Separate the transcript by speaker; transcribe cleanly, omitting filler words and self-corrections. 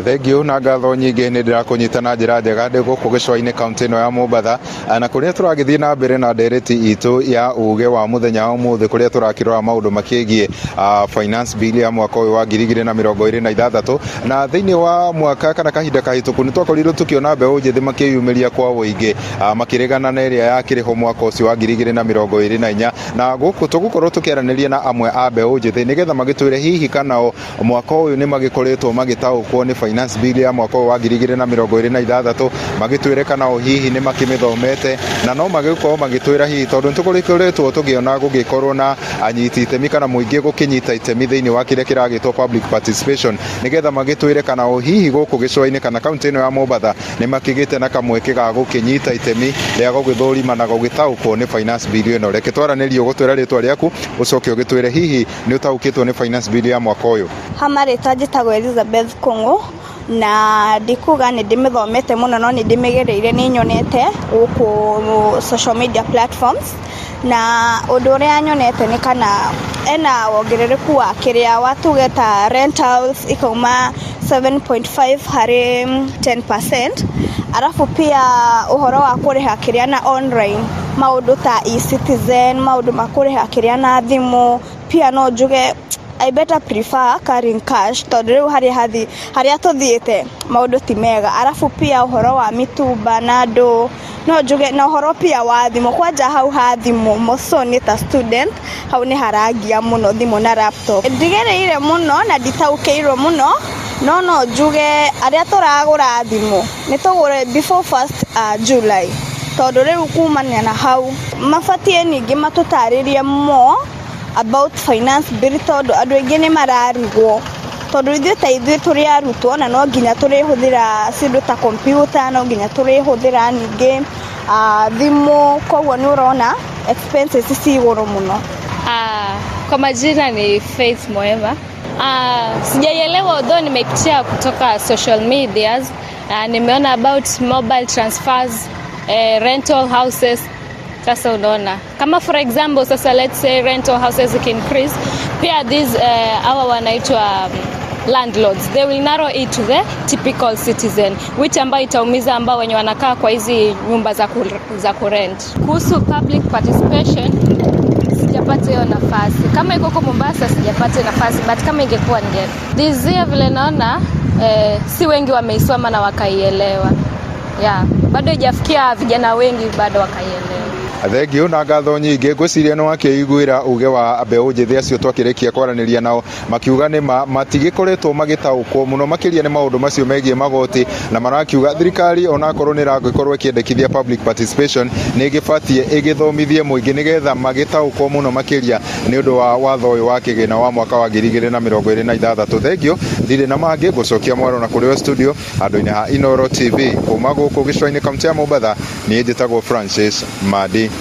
Speaker 1: Thengio na ngatho nyingĩ nĩ ndĩrakũnyitana njĩra njega ndĩ gũkũ gĩcũa-inĩ kaunti ĩno ya Mombatha, na kũrĩa tũragĩthiĩ na mbere na ndereti itũ ya uge wa mũthenya wa ũmũthĩ, kũrĩa tũrakĩrora maũndũ makĩgiĩ finance bill ya mwaka ũyũ wa 2026. Na thĩinĩ wa mwaka kana kahinda kahĩtũku nĩ twakorirwo tũkĩona mbeũ njĩthĩ makĩyumĩria kwa ũingĩ makĩregana na ĩrĩa yakĩrĩho mwaka ũcio wa 2024, na gũkũ tũgũkorwo tũkĩaranĩria na amwe a mbeũ njĩthĩ nĩgetha magĩtwĩre hihi kana mwaka ũyũ nĩ magĩkoretwo magĩtaũkwo nĩ finance bill ya mwaka wa 2026, magĩtwĩre kana hihi nĩ makĩmĩthomete, na no magĩkorwo magĩtwĩra hihi tondũ nĩtũkoretwo tũkĩona gũgĩkorwo na anyiti itemi kana mũingĩ gũkĩnyita itemi thĩinĩ wa kĩrĩa kĩragĩtwo public participation, nĩgetha magĩtwĩre kana hihi gũkũ gĩcũa-inĩ kana kaunti ĩno ya Mombatha nĩ makĩgĩte na kamweke ga gũkĩnyita itemi rĩa gũgĩthũrima na gũgĩtaũkwo nĩ finance bill ĩno. Reke twaranĩrie ũgũtwĩra rĩtwa rĩaku ũcoke ũgĩtwĩre hihi nĩ ũtaũkĩtwo nĩ finance bill ya mwaka ũyũ.
Speaker 2: Hamarĩtwa njĩtagwo Elizabeth Kũng'ũ na ndikuga nĩ ndĩmĩthomete mũno no nĩ ndĩmĩgereire, nĩ nyonete gũkũ social media platforms, na ũndũ ũrĩa nyonete nĩ kana ena wongerereku wa kĩrĩa watuge ta rentals ikauma 7.5 harĩ 10%, arafu pia ũhoro wa kũrĩha kĩrĩa na online, maũndũ ta e-citizen, maũndũ ma kũrĩha kĩrĩa na thimũ, pia no njuge I better prefer carrying cash tondũ rĩu harĩa tũthiĩte maũndũ ti mega. Arafu pia ũhoro wa mitumba na andũ no njuge na ũhoro pia wa thimũ, kwanja hau ha thimũ moso nĩ ta student hau nĩ harangia mũno thimũ na laptop. Ndigereire mũno na nditaũkĩirwo mũno no njuge arĩa tũragũra thimũ nĩ tũgũre before 1st July tondũ rĩu kumania na hau mabatie ningĩ matũtarĩrie more about finance bill tondũ andũ aingĩ nĩ mararigwo, tondũ ithuĩ tũrĩ arutwo na no nginya tũrĩhũthĩra cindũ ta computer, no nginya tũrĩhũthĩra ningĩ thimũ, koguo nĩ ũrona expenses ci igũrũ mũno.
Speaker 3: Kwa majina ni Faith Moema. Sijaielewa although nimepitia kutoka social medias, nimeona about mobile transfers, rental houses. Sasa unaona kama for example sasa let's say rental houses can increase, pia these our wanaitwa landlords, they will narrow it to the typical citizen, which ambayo itaumiza ambao wenye wanakaa kwa hizi nyumba za kurent. Kuhusu public participation sijapata hiyo nafasi, kama iko kwa Mombasa sijapata nafasi, but kama ingekuwa this year vile naona si wengi wameisoma na wakaielewa. Bado haijafikia vijana wengi bado wakaielewa.
Speaker 1: Thengio na ngatho nyingĩ, ngwĩciria nĩ wakĩiguĩra uge wa mbeũ njĩthĩ acio twakĩrĩkia kwaranĩria nao, makiuga nĩ matigĩkoretwo magĩtaũkwo mũno makĩria nĩ maũndũ macio megiĩ magoti, na marakiuga thirikari onakorwo nĩ ĩragĩkorwo ĩkĩendekithia public participation nĩ ĩgĩbatie ĩgĩthomithie mũingĩ nĩgetha magĩtaũkwo mũno makĩria nĩ ũndũ wa watho ũyũ wa kĩgĩna wa mwaka wa 2026. Thengio, ndirĩ na mangĩ, ngũcokia mwaro na kũrĩ studio handũ-inĩ ha Inooro TV kuma gũkũ gĩcũa-inĩ kaunti ya Mombatha. Niĩ njĩtagwo Francis Madi.